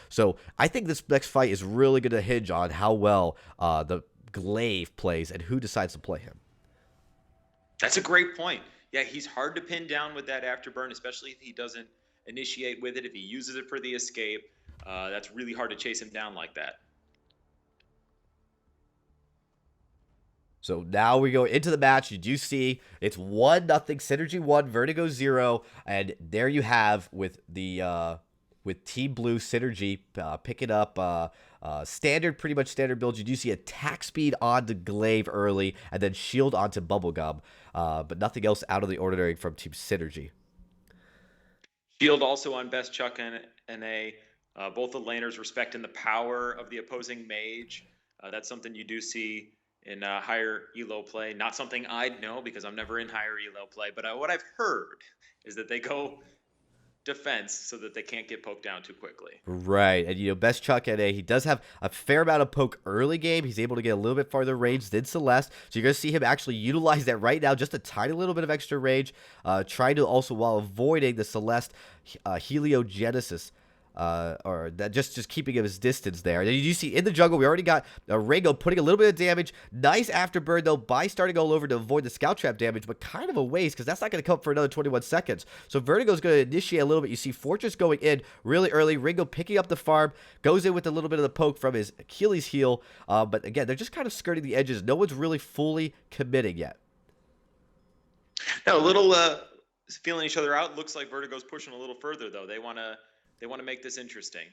So I think this next fight is really going to hinge on how well the Glaive plays and who decides to play him. That's a great point. Yeah, he's hard to pin down with that afterburn, especially if he doesn't initiate with it. If he uses it for the escape, that's really hard to chase him down like that. So now we go into the match. You do see it's 1-0, Synergy 1, Vertigo 0, and there you have with Team Blue Synergy picking up standard, pretty much standard builds. You do see attack speed onto Glaive early, and then shield onto Bubblegum, but nothing else out of the ordinary from Team Synergy. Shield also on Best Chuck and A. Both the laners respecting the power of the opposing mage. That's something you do see in higher elo play. Not something I'd know because I'm never in higher elo play, but what I've heard is that they go defense so that they can't get poked down too quickly. Right, and Best Chuck at A, he does have a fair amount of poke early game. He's able to get a little bit farther range than Celeste, so you're going to see him actually utilize that right now, just a tiny little bit of extra range, trying to also, while avoiding the Celeste heliogenesis, or that just keeping him his distance there. And you see in the jungle, we already got Ringo putting a little bit of damage. Nice afterburn, though, by starting all over to avoid the scout trap damage, but kind of a waste because that's not going to come for another 21 seconds. So Vertigo's going to initiate a little bit. You see Fortress going in really early. Ringo picking up the farm, goes in with a little bit of the poke from his Achilles heel. But again, they're just kind of skirting the edges. No one's really fully committing yet. Now, a little feeling each other out. Looks like Vertigo's pushing a little further, though. They want to make this interesting.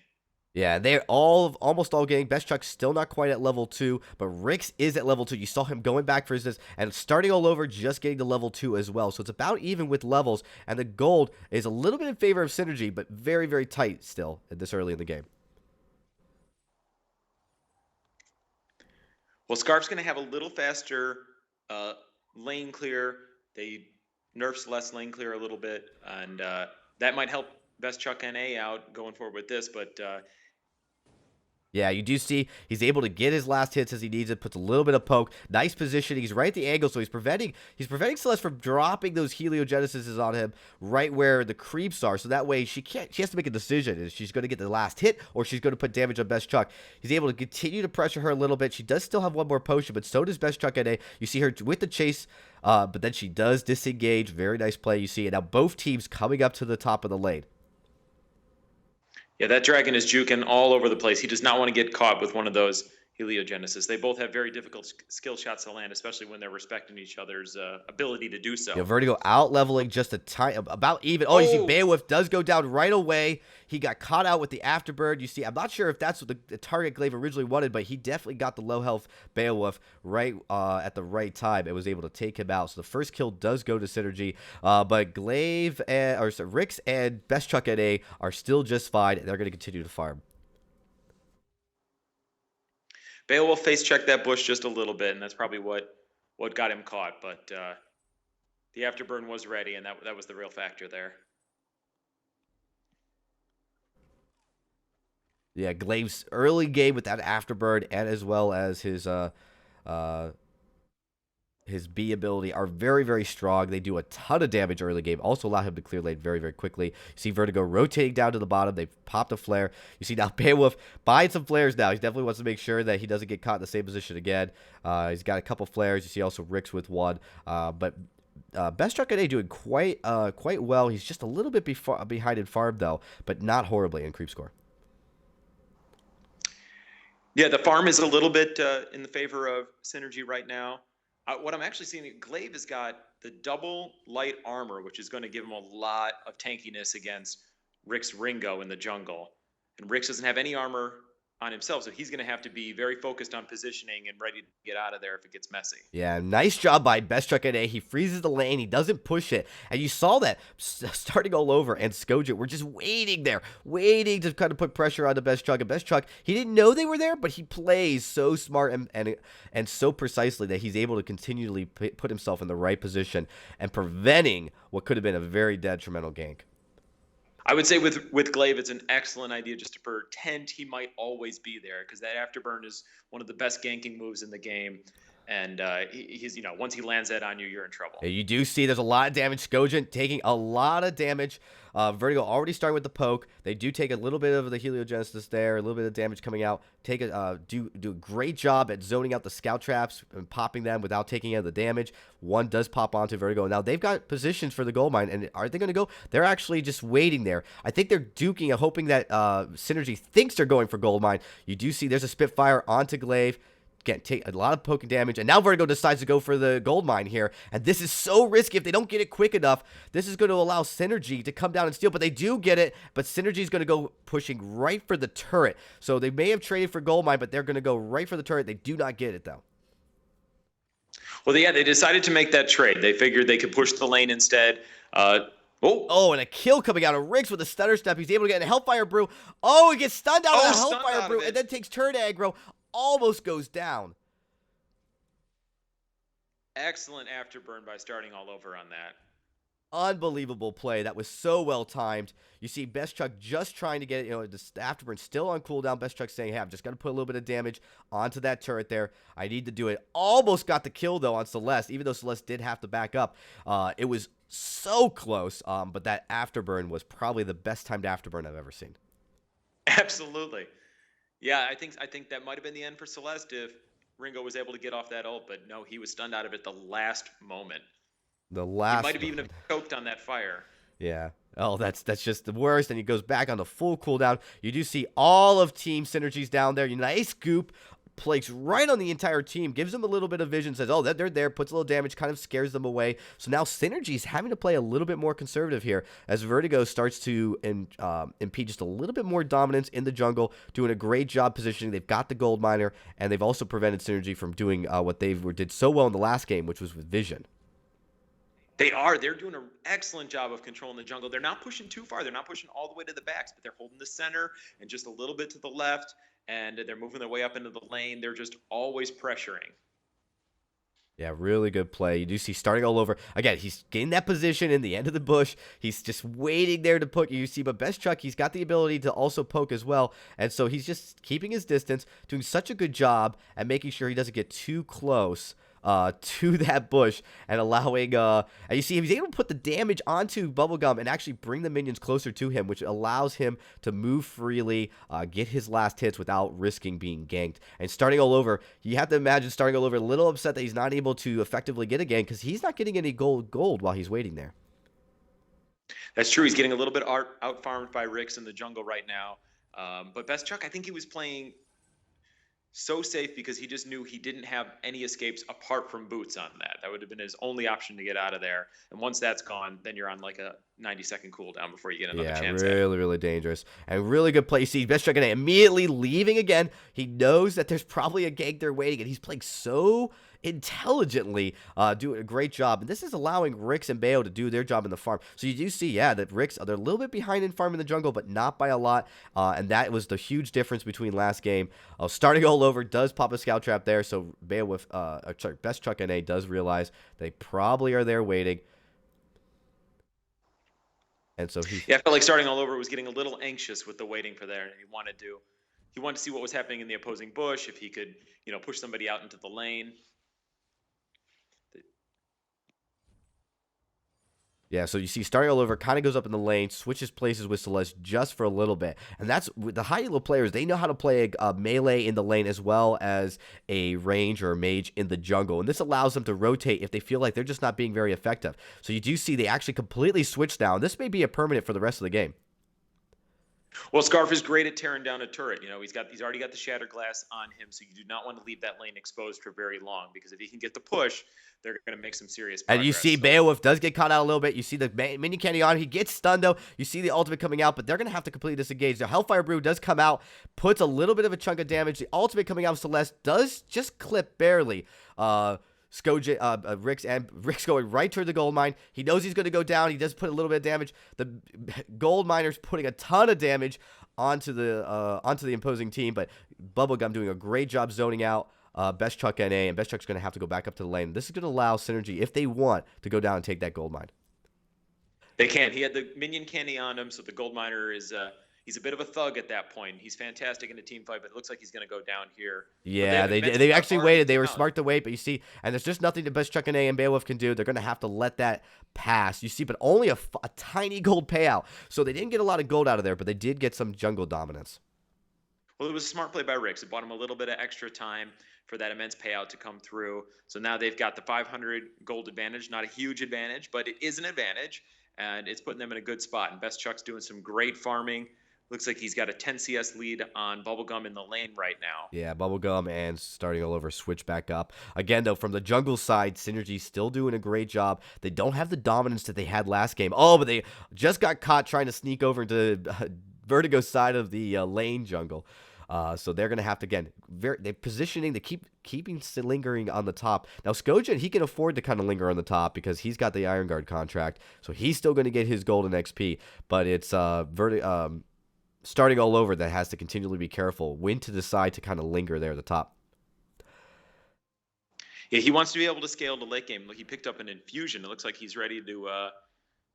Yeah, they're almost all getting. Best Chuck's still not quite at level 2, but Rix is at level 2. You saw him going back for his and starting all over, just getting to level 2 as well. So it's about even with levels, and the gold is a little bit in favor of Synergy, but very, very tight still at this early in the game. Well, Scarf's going to have a little faster lane clear. They nerf Celeste lane clear a little bit, and that might help Best Chuck NA out going forward with this, but yeah, you do see he's able to get his last hits as he needs it, puts a little bit of poke. Nice position. He's right at the angle, so he's preventing Celeste from dropping those heliogenesises on him right where the creeps are. So that way she has to make a decision. Is she's going to get the last hit or she's going to put damage on Best Chuck. He's able to continue to pressure her a little bit. She does still have one more potion, but so does Best Chuck NA. You see her with the chase, but then she does disengage. Very nice play. You see it now. Both teams coming up to the top of the lane. Yeah, that dragon is juking all over the place. He does not want to get caught with one of those heliogenesis. They both have very difficult skill shots to land, especially when they're respecting each other's ability to do so. Yeah, Vertigo out leveling just a tiny, about even. Oh, you see Beowulf does go down right away. He got caught out with the afterbird. You see, I'm not sure if that's what the target Glaive originally wanted, but he definitely got the low health Beowulf right at the right time and was able to take him out. So the first kill does go to Synergy, but Glaive Rix and Best Chuck NA are still just fine. They're going to continue to farm. Beowulf face checked that bush just a little bit, and that's probably what got him caught. But the afterburn was ready, and that was the real factor there. Yeah, Glaive's early game with that afterbird and as well as his B ability are very, very strong. They do a ton of damage early game. Also allow him to clear lane very, very quickly. You see Vertigo rotating down to the bottom. They've popped a flare. You see now Beowulf buying some flares now. He definitely wants to make sure that he doesn't get caught in the same position again. He's got a couple flares. You see also Rix with one. But Best Truck today doing quite well. He's just a little bit behind in farm though, but not horribly in creep score. Yeah, the farm is a little bit in the favor of Synergy right now. What I'm actually seeing, Glaive has got the double light armor, which is going to give him a lot of tankiness against Rick's Ringo in the jungle. And Rick doesn't have any armor on himself, so he's going to have to be very focused on positioning and ready to get out of there if it gets messy. Yeah, nice job by Best Truck NA. He freezes the lane. He doesn't push it. And you saw that starting all over. And Skojit were just waiting there, waiting to kind of put pressure on the Best Truck. And Best Truck, he didn't know they were there, but he plays so smart and so precisely that he's able to continually put himself in the right position and preventing what could have been a very detrimental gank. I would say with Glaive, it's an excellent idea just to pretend he might always be there, because that afterburn is one of the best ganking moves in the game. and he's once he lands that on you, you're in trouble. Yeah, you do see there's a lot of damage. Skogent taking a lot of damage. Vertigo already starting with the poke. They do take a little bit of the heliogenesis there, a little bit of damage coming out. Do a great job at zoning out the scout traps and popping them without taking any of the damage. One does pop onto Vertigo. Now they've got positions for the gold mine, and are they going to go? They're actually just waiting there. I think they're duking and hoping that Synergy thinks they're going for gold mine. You do see there's a Spitfire onto Glaive. Again, take a lot of poking damage, and now Vertigo decides to go for the gold mine here, and this is so risky. If they don't get it quick enough, this is going to allow Synergy to come down and steal, but they do get it, but Synergy is going to go pushing right for the turret, so they may have traded for gold mine, but they're going to go right for the turret. They do not get it, though. Well, yeah, they decided to make that trade. They figured they could push the lane instead. Oh, and a kill coming out of Riggs with a stutter step. He's able to get a Hellfire Brew. Oh, he gets stunned out of the Hellfire Brew, and then takes turret aggro. Almost goes down. Excellent afterburn by starting all over on that. Unbelievable play. That was so well timed. You see Best Chuck just trying to get it, the afterburn still on cooldown. Best Chuck saying, hey, I'm just going to put a little bit of damage onto that turret there. I need to do it. Almost got the kill, though, on Celeste, even though Celeste did have to back up. It was so close, but that afterburn was probably the best timed afterburn I've ever seen. Absolutely. Yeah, I think that might have been the end for Celeste if Ringo was able to get off that ult, but no, he was stunned out of it the last moment. He might have even choked on that fire. Yeah. Oh, that's just the worst. And he goes back on the full cooldown. You do see all of Team Synergy's down there. Nice scoop. Plays right on the entire team, gives them a little bit of vision, says, oh, they're there, puts a little damage, kind of scares them away. So now Synergy's having to play a little bit more conservative here as Vertigo starts to impede just a little bit more dominance in the jungle, doing a great job positioning. They've got the gold miner, and they've also prevented Synergy from doing what they did so well in the last game, which was with vision. They're doing an excellent job of controlling the jungle. They're not pushing too far. They're not pushing all the way to the backs, but they're holding the center and just a little bit to the left, and they're moving their way up into the lane. They're just always pressuring. Yeah, really good play. You do see starting all over. Again, he's getting that position in the end of the bush. He's just waiting there to poke. You see, but Best Chuck, he's got the ability to also poke as well. And so he's just keeping his distance, doing such a good job at making sure he doesn't get too close to that bush and allowing, and you see he's able to put the damage onto Bubblegum and actually bring the minions closer to him, which allows him to move freely, get his last hits without risking being ganked. And starting all over, you have to imagine starting all over, a little upset that he's not able to effectively get a gank because he's not getting any gold while he's waiting there. That's true. He's getting a little bit out farmed by Rix in the jungle right now. But Best Chuck, I think he was playing so safe because he just knew he didn't have any escapes apart from boots on that. That would have been his only option to get out of there. And once that's gone, then you're on like a 90-second cooldown before you get another chance. Yeah, really dangerous. And really good play. You see Best Chuck immediately leaving again. He knows that there's probably a gank there waiting, and he's playing so intelligently, doing a great job. And this is allowing Rix and Bayo to do their job in the farm. So you do see, yeah, that Rix, they're a little bit behind in farm in the jungle, but not by a lot. And that was the huge difference between last game. Starting all over does pop a scout trap there. So Bayo with Best Chuck NA does realize they probably are there waiting. And so I felt like starting all over was getting a little anxious with the waiting for there. He wanted to see what was happening in the opposing bush, if he could, push somebody out into the lane. Yeah, so you see starting all over, kind of goes up in the lane, switches places with Celeste just for a little bit. And that's with the high elo players, they know how to play a melee in the lane as well as a range or a mage in the jungle. And this allows them to rotate if they feel like they're just not being very effective. So you do see they actually completely switch now. This may be a permanent for the rest of the game. Well, Scarf is great at tearing down a turret. He's already got the Shatter Glass on him, so you do not want to leave that lane exposed for very long, because if he can get the push, they're going to make some serious progress. And you see Beowulf does get caught out a little bit. You see the minion candy on. He gets stunned, though. You see the ultimate coming out, but they're going to have to completely disengage. The Hellfire Brew does come out, puts a little bit of a chunk of damage. The ultimate coming out of Celeste does just clip barely. Rick's going right toward the gold mine. He knows he's going to go down. He does put a little bit of damage. The gold miner's putting a ton of damage onto the opposing team, but Bubblegum doing a great job zoning out Best Chuck NA, and Best Chuck's going to have to go back up to the lane. This is going to allow Synergy, if they want, to go down and take that gold mine. They can. He had the minion candy on him, so the gold miner is He's a bit of a thug at that point. He's fantastic in a team fight, but it looks like he's going to go down here. But they Yeah, have they immensely actually outarmed waited. his They were talent. smart to wait, but you see, and there's just nothing the best Chuck and A and Beowulf can do. They're going to have to let that pass. You see, but only a tiny gold payout. So they didn't get a lot of gold out of there, but they did get some jungle dominance. Well, it was a smart play by Ricks. It bought him a little bit of extra time for that immense payout to come through. So now they've got the 500 gold advantage. Not a huge advantage, but it is an advantage, and it's putting them in a good spot. And Best Chuck's doing some great farming. Looks like he's got a 10 CS lead on Bubblegum in the lane right now. Yeah, Bubblegum and starting all over, switch back up. Again, though, from the jungle side, Synergy's still doing a great job. They don't have the dominance that they had last game. Oh, but they just got caught trying to sneak over into Vertigo's side of the lane jungle. So they're going to have to, again, they're positioning, they keeping lingering on the top. Now, Skojan, he can afford to kind of linger on the top because he's got the Iron Guard contract. So he's still going to get his golden XP. But it's starting all over that has to continually be careful when to decide to kind of linger there at the top. Yeah, he wants to be able to scale to late game. Look, he picked up an infusion. It looks like he's ready to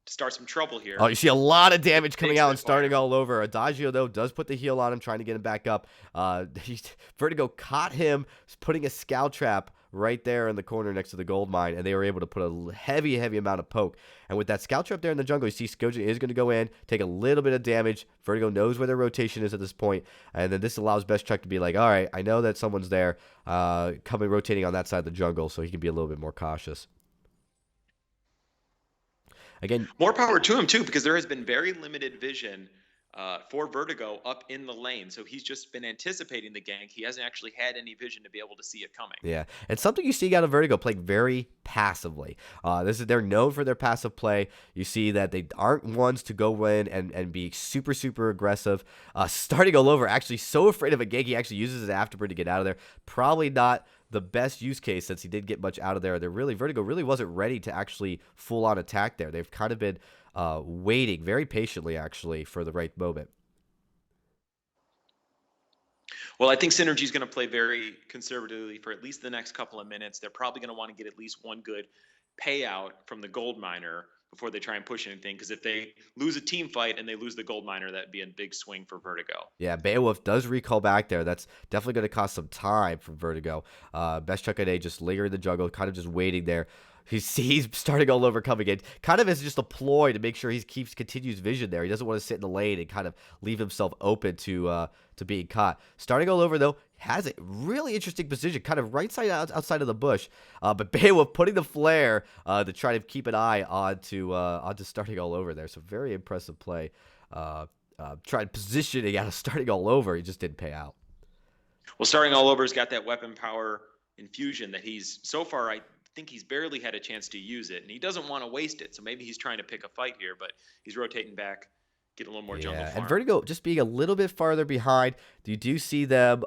start some trouble here. Oh, you see a lot of damage coming out and starting all over. Adagio, though, does put the heal on him, trying to get him back up. Vertigo caught him putting a scout trap right there in the corner next to the gold mine, and they were able to put a heavy amount of poke. And with that scout trap there in the jungle, you see Skojan is going to go in, take a little bit of damage. Vertigo knows where their rotation is at this point, and then this allows Best Chuck to be like, all right, I know that someone's there rotating on that side of the jungle, so he can be a little bit more cautious. Again, more power to him too, because there has been very limited vision for Vertigo up in the lane. So he's just been anticipating the gank. He hasn't actually had any vision to be able to see it coming. Yeah, it's something you see out of Vertigo playing very passively. They're known for their passive play. You see that they aren't ones to go in and be super aggressive. Starting all over, actually so afraid of a gank, he actually uses his afterbird to get out of there. Probably not the best use case since he didn't get much out of there. Vertigo really wasn't ready to actually full on attack there. They've kind of been waiting very patiently actually for the right moment. Well, I think Synergy's going to play very conservatively for at least the next couple of minutes. They're probably going to want to get at least one good payout from the gold miner before they try and push anything, because if they lose a team fight and they lose the gold miner, that'd be a big swing for Vertigo. Yeah, Beowulf does recall back there. That's definitely going to cost some time for Vertigo. Best Chuck A just lingering in the jungle, kind of just waiting there. He's starting all over coming in, kind of as just a ploy to make sure he continues vision there. He doesn't want to sit in the lane and kind of leave himself open to being caught. Starting all over though, has a really interesting position, kind of right side outside of the bush. But Beowulf putting the flare to try to keep an eye onto starting all over there. So very impressive play. Trying positioning out of starting all over, he just didn't pay out. Well, starting all over's got that weapon power infusion that he's so far I think he's barely had a chance to use it, and he doesn't want to waste it. So maybe he's trying to pick a fight here, but he's rotating back, get a little more jungle farm. And Vertigo just being a little bit farther behind. You do see them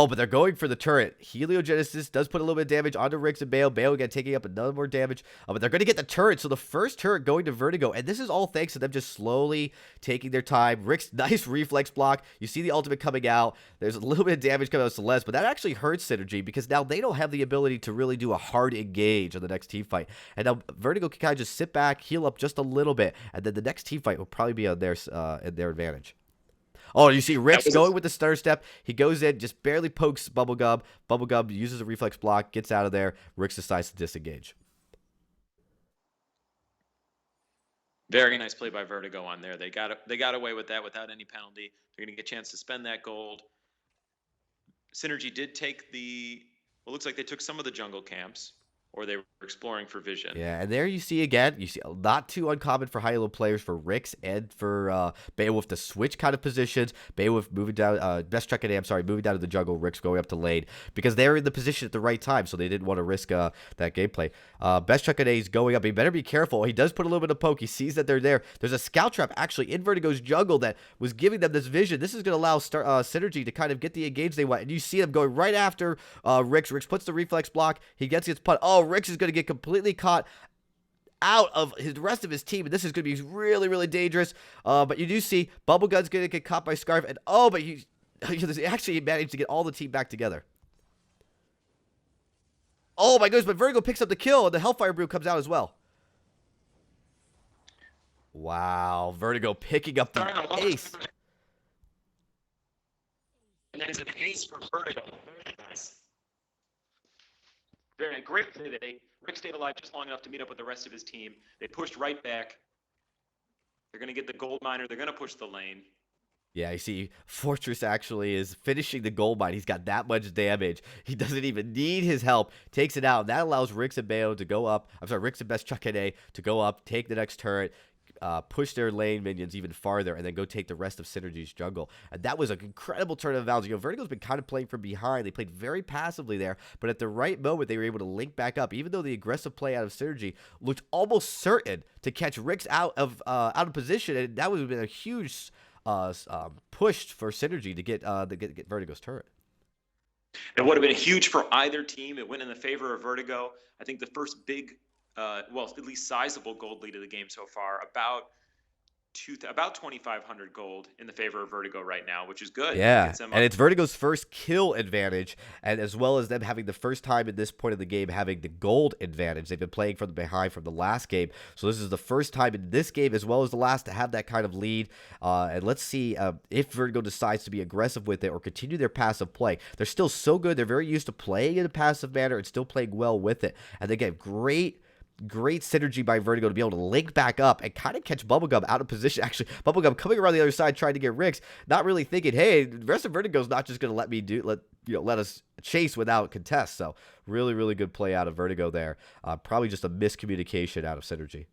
but they're going for the turret. Heliogenesis does put a little bit of damage onto Ricks and Bale. Bale again taking up another more damage. But they're going to get the turret. So the first turret going to Vertigo. And this is all thanks to them just slowly taking their time. Rick's nice reflex block. You see the ultimate coming out. There's a little bit of damage coming out of Celeste. But that actually hurts Synergy because now they don't have the ability to really do a hard engage on the next team fight. And now Vertigo can kind of just sit back, heal up just a little bit. And then the next team fight will probably be on their advantage. Oh, you see Rick's going with the stutter step. He goes in, just barely pokes Bubblegum. Bubblegum uses a reflex block, gets out of there. Rick's decides to disengage. Very nice play by Vertigo on there. They got away with that without any penalty. They're going to get a chance to spend that gold. Synergy did take looks like they took some of the jungle camps, or they were exploring for vision. Yeah, and there you see not too uncommon for high-elo players, for Ricks and for Beowulf to switch kind of positions. Beowulf moving down, Best Chuck A, moving down to the jungle, Ricks going up to lane, because they're in the position at the right time, so they didn't want to risk that gameplay. Best Chuck A is going up. He better be careful. He does put a little bit of poke. He sees that they're there. There's a scout trap actually in Vertigo's jungle that was giving them this vision. This is going to allow Synergy to kind of get the engage they want, and you see them going right after Ricks. Ricks puts the reflex block. He gets his putt. Oh, Ricks is going to get completely caught out of the rest of his team, and this is going to be really dangerous. But you do see Bubblegum's going to get caught by Scarf, and but he actually managed to get all the team back together. Oh my goodness, but Vertigo picks up the kill, and the Hellfire Brew comes out as well. Wow, Vertigo picking up the ace. And that is an ace for Vertigo. Very nice. Very great play that Rick stayed alive just long enough to meet up with the rest of his team. They pushed right back. They're going to get the gold miner. They're going to push the lane. Yeah, you see, Fortress actually is finishing the gold mine. He's got that much damage. He doesn't even need his help. Takes it out. And that allows Rix and Bayo to go up. I'm sorry, Rix and Best Chuck and A to go up, take the next turret, push their lane minions even farther, and then go take the rest of Synergy's jungle. And that was an incredible turn of events. You know, Vertigo's been kind of playing from behind. They played very passively there, but at the right moment, they were able to link back up. Even though the aggressive play out of Synergy looked almost certain to catch Rix out of position, and that would have been a huge pushed for Synergy to get Vertigo's turret. It would have been huge for either team. It went in the favor of Vertigo. I think the first big, well, at least sizable gold lead of the game so far, about 2,500 gold in the favor of Vertigo right now, which is good. Yeah, and it's Vertigo's first kill advantage, and as well as them having the first time at this point of the game having the gold advantage. They've been playing from behind from the last game, so this is the first time in this game as well as the last to have that kind of lead. And let's see if Vertigo decides to be aggressive with it or continue their passive play. They're still so good. They're very used to playing in a passive manner and still playing well with it, and they get great synergy by Vertigo to be able to link back up and kind of catch Bubblegum out of position. Actually, Bubblegum coming around the other side trying to get Rix, not really thinking, hey, the rest of Vertigo's not just going to let us chase without contest. So really, really good play out of Vertigo there. Probably just a miscommunication out of Synergy.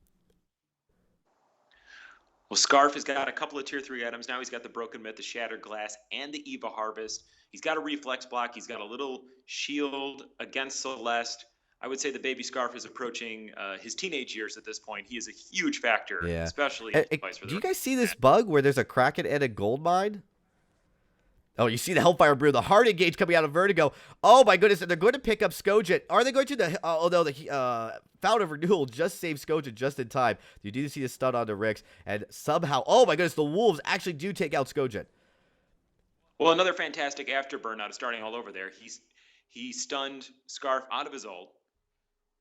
Well, Scarf has got a couple of tier 3 items. Now he's got the Broken Myth, the Shattered Glass, and the Eva Harvest. He's got a reflex block. He's got a little shield against Celeste. I would say the baby Scarf is approaching his teenage years at this point. He is a huge factor, especially if he plays for the. Do you guys see this bug where there's a Kraken and a gold mine? Oh, you see the Hellfire Brew, the hard engage coming out of Vertigo. Oh my goodness, and they're going to pick up Skogit. Are they going to? Oh no, the Fountain of Renewal just saved Skogit just in time. You do see the stun onto Rix, and somehow, oh my goodness, the Wolves actually do take out Skogit. Well, another fantastic afterburn out of starting all over there. He stunned Scarf out of his ult.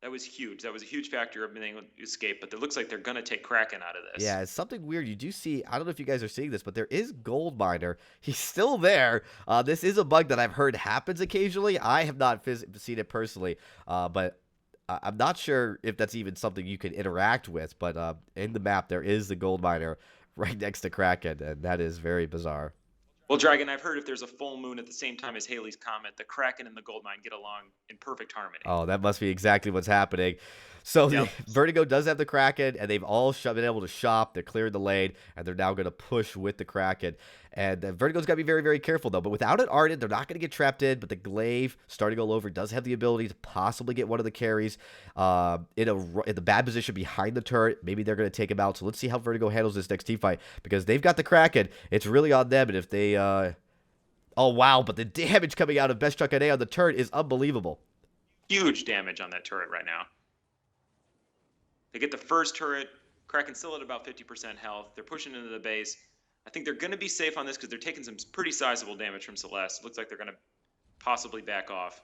That was huge. That was a huge factor of being able to escape, but it looks like they're going to take Kraken out of this. Yeah, it's something weird. You do see, I don't know if you guys are seeing this, but there is Gold Miner. He's still there. This is a bug that I've heard happens occasionally. I have not seen it personally, but I'm not sure if that's even something you can interact with. But in the map, there is the Gold Miner right next to Kraken, and that is very bizarre. Well, Dragon, I've heard if there's a full moon at the same time as Halley's Comet, the Kraken and the Goldmine get along in perfect harmony. Oh, that must be exactly what's happening. So Vertigo does have the Kraken, and they've all been able to shop. They're clearing the lane, and they're now going to push with the Kraken. And Vertigo's got to be very, very careful, though. But without an Ardent, they're not going to get trapped in. But the Glaive, starting all over, does have the ability to possibly get one of the carries in the bad position behind the turret. Maybe they're going to take him out. So let's see how Vertigo handles this next team fight, because they've got the Kraken. It's really on them. And if they... oh, wow. But the damage coming out of Best Chuck and A on the turret is unbelievable. Huge damage on that turret right now. They get the first turret. Kraken's still at about 50% health. They're pushing into the base. I think they're going to be safe on this because they're taking some pretty sizable damage from Celeste. It looks like they're going to possibly back off.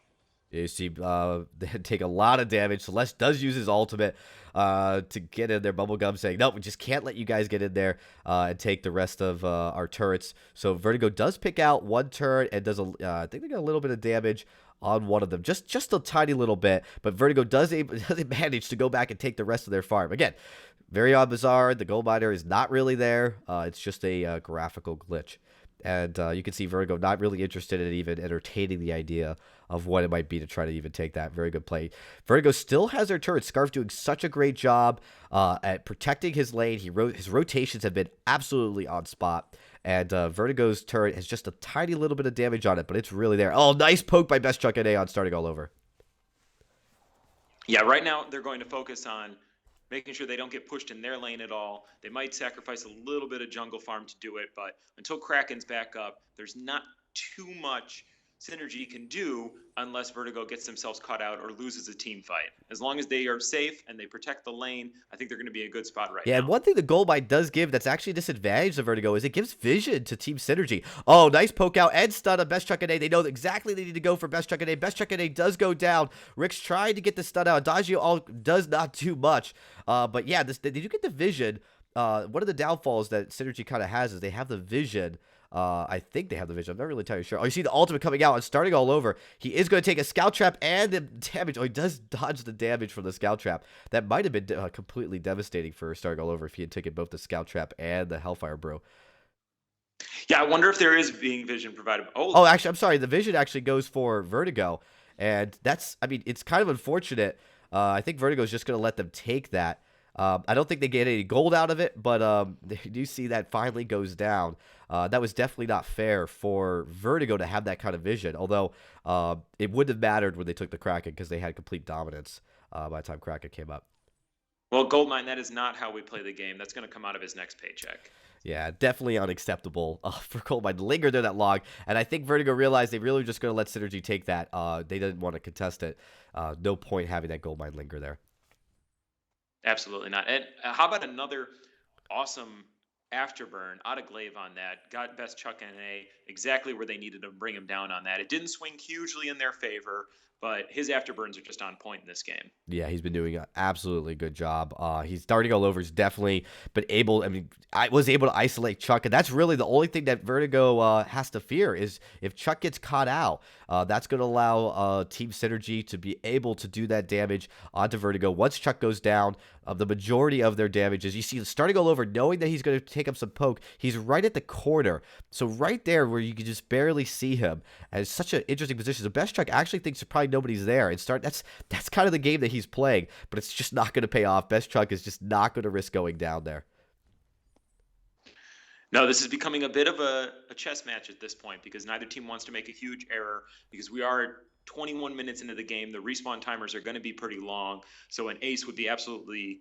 You see, they take a lot of damage. Celeste does use his ultimate to get in there. Bubblegum saying, no, we just can't let you guys get in there and take the rest of our turrets. So Vertigo does pick out one turret and does, I think they got a little bit of damage on one of them. Just a tiny little bit. But Vertigo does manage to go back and take the rest of their farm. Again, very odd, bizarre. The gold miner is not really there. It's just a graphical glitch. And you can see Vertigo not really interested in even entertaining the idea of what it might be to try to even take that. Very good play. Vertigo still has their turrets. Scarf doing such a great job at protecting his lane. His rotations have been absolutely on spot. And Vertigo's turret has just a tiny little bit of damage on it, but it's really there. Oh, nice poke by Best Chuck and A on starting all over. Yeah, right now they're going to focus on making sure they don't get pushed in their lane at all. They might sacrifice a little bit of jungle farm to do it, but until Kraken's back up, there's not too much Synergy can do unless Vertigo gets themselves caught out or loses a team fight. As long as they are safe and they protect the lane, I think they're going to be in a good spot right now. Yeah, and one thing the gold mine does give that's actually a disadvantage to Vertigo is it gives vision to Team Synergy. Oh, nice poke out and stun on Best Chuck and A. They know exactly they need to go for Best Chuck and A. Best Chuck and A does go down. Rick's trying to get the stun out. Adagio does not do much. But yeah, they do get the vision. One of the downfalls that Synergy kind of has is they have the vision I think they have the vision. I'm not really entirely sure. Oh, you see the ultimate coming out and starting all over. He is going to take a scout trap and the damage. Oh, he does dodge the damage from the scout trap. That might have been completely devastating for starting all over if he had taken both the scout trap and the Hellfire Bro. Yeah, I wonder if there is being vision provided. Oh, Oh, actually, I'm sorry. The vision actually goes for Vertigo, and that's. I mean, it's kind of unfortunate. I think Vertigo is just going to let them take that. I don't think they get any gold out of it, but they do see that finally goes down. That was definitely not fair for Vertigo to have that kind of vision. Although it wouldn't have mattered when they took the Kraken because they had complete dominance by the time Kraken came up. well, Goldmine, that is not how we play the game. That's going to come out of his next paycheck. Yeah, definitely unacceptable for Goldmine to linger there that long. And I think Vertigo realized they really were just going to let Synergy take that. They didn't want to contest it. No point having that Goldmine linger there. Absolutely not. And how about another awesome afterburn out of Glaive on that? Got best Chuck NA exactly where they needed to bring him down on that. It didn't swing hugely in their favor, but his afterburns are just on point in this game. Yeah, he's been doing an absolutely good job. He's starting all over. He's definitely been able. I mean, I was able to isolate Chuck, and that's really the only thing that Vertigo has to fear is if Chuck gets caught out. That's going to allow Team Synergy to be able to do that damage onto Vertigo. Once Chuck goes down, the majority of their damage is you see starting all over, knowing that he's going to take up some poke. He's right at the corner, so right there where you can just barely see him. And it's such an interesting position. The best Chuck actually thinks probably nobody's there, and that's kind of the game that he's playing, but it's just not going to pay off. Best Chuck is just not going to risk going down there. No, this is becoming a bit of a chess match at this point because neither team wants to make a huge error because we are 21 minutes into the game. The respawn timers are going to be pretty long, so an ace would be absolutely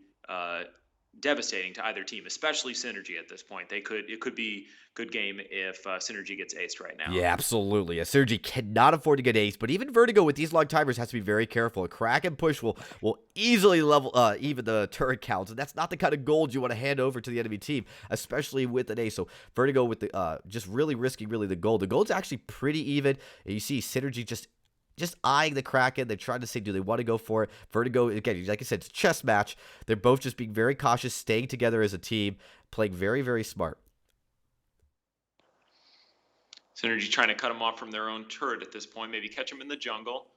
devastating to either team, especially Synergy at this point. It could be good game if Synergy gets aced right now. Yeah, absolutely. Synergy cannot afford to get aced, but even Vertigo with these long timers has to be very careful. A crack and push will easily level even the turret counts, and that's not the kind of gold you want to hand over to the enemy team, especially with an ace. So Vertigo with the just really risking the gold. The gold's actually pretty even. And you see Synergy just eyeing the Kraken. They're trying to say, do they want to go for it? Vertigo, again, like I said, it's a chess match. They're both just being very cautious, staying together as a team, playing very, very smart. Synergy trying to cut them off from their own turret at this point. Maybe catch them in the jungle.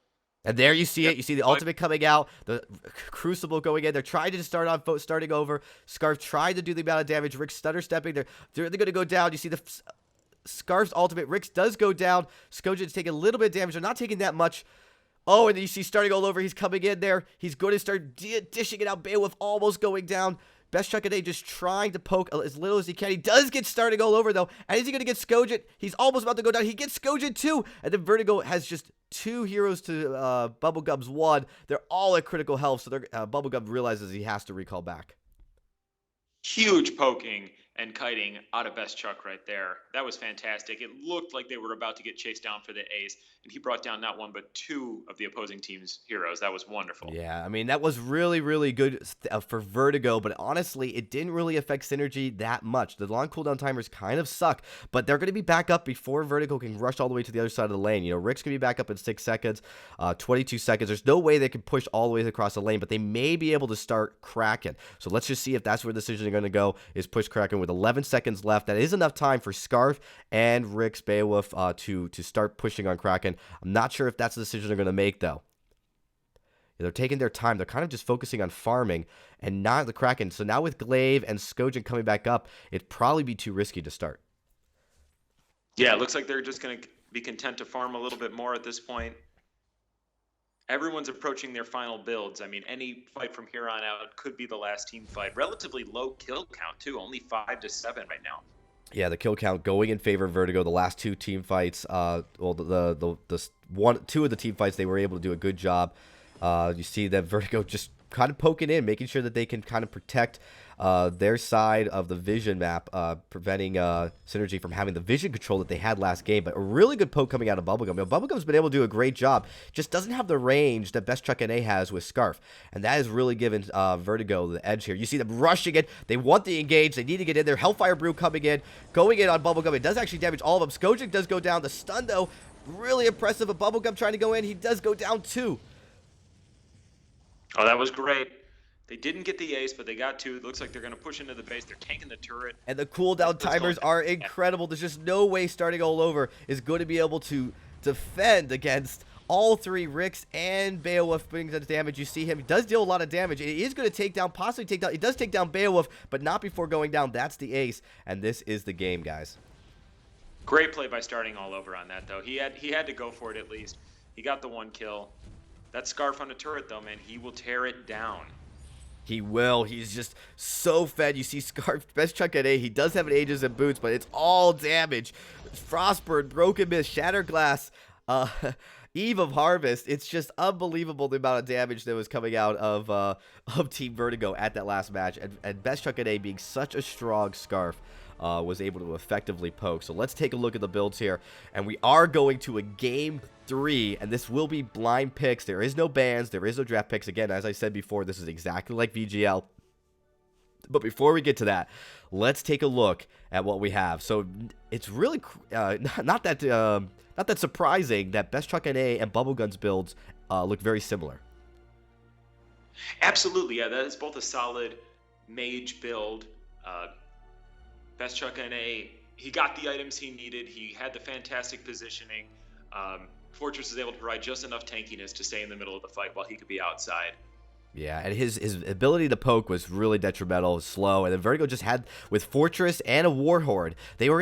And there you see it. You see the ultimate coming out, the Crucible going in. They're trying to starting over. Scarf tried to do the amount of damage. Rick's stutter stepping. They're going to go down. You see the Scarf's ultimate. Rick's does go down. Skojan's taking a little bit of damage. They're not taking that much. Oh, and then you see starting all over. He's coming in there. He's going to start dishing it out. Beowulf almost going down. Best Chuck a day just trying to poke as little as he can. He does get starting all over, though. And is he going to get Skojan? He's almost about to go down. He gets Skojan, too. And then Vertigo has just 2 heroes to Bubblegum's 1. They're all at critical health, so Bubblegum realizes he has to recall back. Huge poking and kiting out of Best Chuck right there. That was fantastic. It looked like they were about to get chased down for the ace, and he brought down not one but 2 of the opposing team's heroes. That was wonderful. Yeah, I mean, that was really, really good for Vertigo, but honestly, it didn't really affect Synergy that much. The long cooldown timers kind of suck, but they're going to be back up before Vertigo can rush all the way to the other side of the lane. You know, Rick's going to be back up in 6 seconds, 22 seconds. There's no way they can push all the way across the lane, but they may be able to start Kraken. So let's just see if that's where the decision is going to go, is push Kraken with 11 seconds left. That is enough time for Scarf and Rick's Beowulf to start pushing on Kraken. I'm not sure if that's the decision they're going to make, though. They're taking their time. They're kind of just focusing on farming and not the Kraken. So now with Glaive and Skojan coming back up, it'd probably be too risky to start. Yeah, it looks like they're just going to be content to farm a little bit more at this point. Everyone's approaching their final builds. I mean, any fight from here on out could be the last team fight. Relatively low kill count, too. Only 5 to 7 right now. Yeah, the kill count going in favor of Vertigo. The last 2 team fights, well, two of the team fights, they were able to do a good job. You see that Vertigo just kind of poking in, making sure that they can kind of protect their side of the vision map, preventing Synergy from having the vision control that they had last game. But a really good poke coming out of Bubblegum. You know, Bubblegum's been able to do a great job, just doesn't have the range that Best Chuck NA has with Scarf. And that has really given Vertigo the edge here. You see them rushing it. They want the engage. They need to get in there. Hellfire Brew coming in, going in on Bubblegum. It does actually damage all of them. Skojic does go down. The stun, though, really impressive. But Bubblegum trying to go in. He does go down, too. Oh, that was great. They didn't get the ace, but they got two. It looks like they're going to push into the base. They're tanking the turret. And the That's cooldown what's going timers down. are incredible. There's just no way starting all over is going to be able to defend against all three Ricks and Beowulf putting the damage. You see him. He does deal a lot of damage. It is going to take down, possibly take down. It does take down Beowulf, but not before going down. That's the ace. And this is the game, guys. Great play by starting all over on that, though. He had to go for it at least. He got the one kill. That Scarf on the turret, though, man, he will tear it down. He will. He's just so fed. You see Scarf, best chunk at A. He does have an Aegis and boots, but it's all damage. Frostburn, Broken Mist, Shattered Glass, Eve of Harvest. It's just unbelievable the amount of damage that was coming out of Team Vertigo at that last match. And best chunk at A being such a strong Scarf. Was able to effectively poke. So let's take a look at the builds here. And we are going to a game 3, and this will be blind picks. There is no bans. There is no draft picks. Again, as I said before, this is exactly like VGL. But before we get to that, let's take a look at what we have. So it's really not that surprising that Best Truck NA and Bubblegun's builds look very similar. Absolutely, yeah. That is both a solid mage build. Best Chuck NA, he got the items he needed. He had the fantastic positioning. Fortress is able to provide just enough tankiness to stay in the middle of the fight while he could be outside. Yeah, and his ability to poke was really detrimental, slow, and then Vertigo just had, with Fortress and a Warhorde, they were able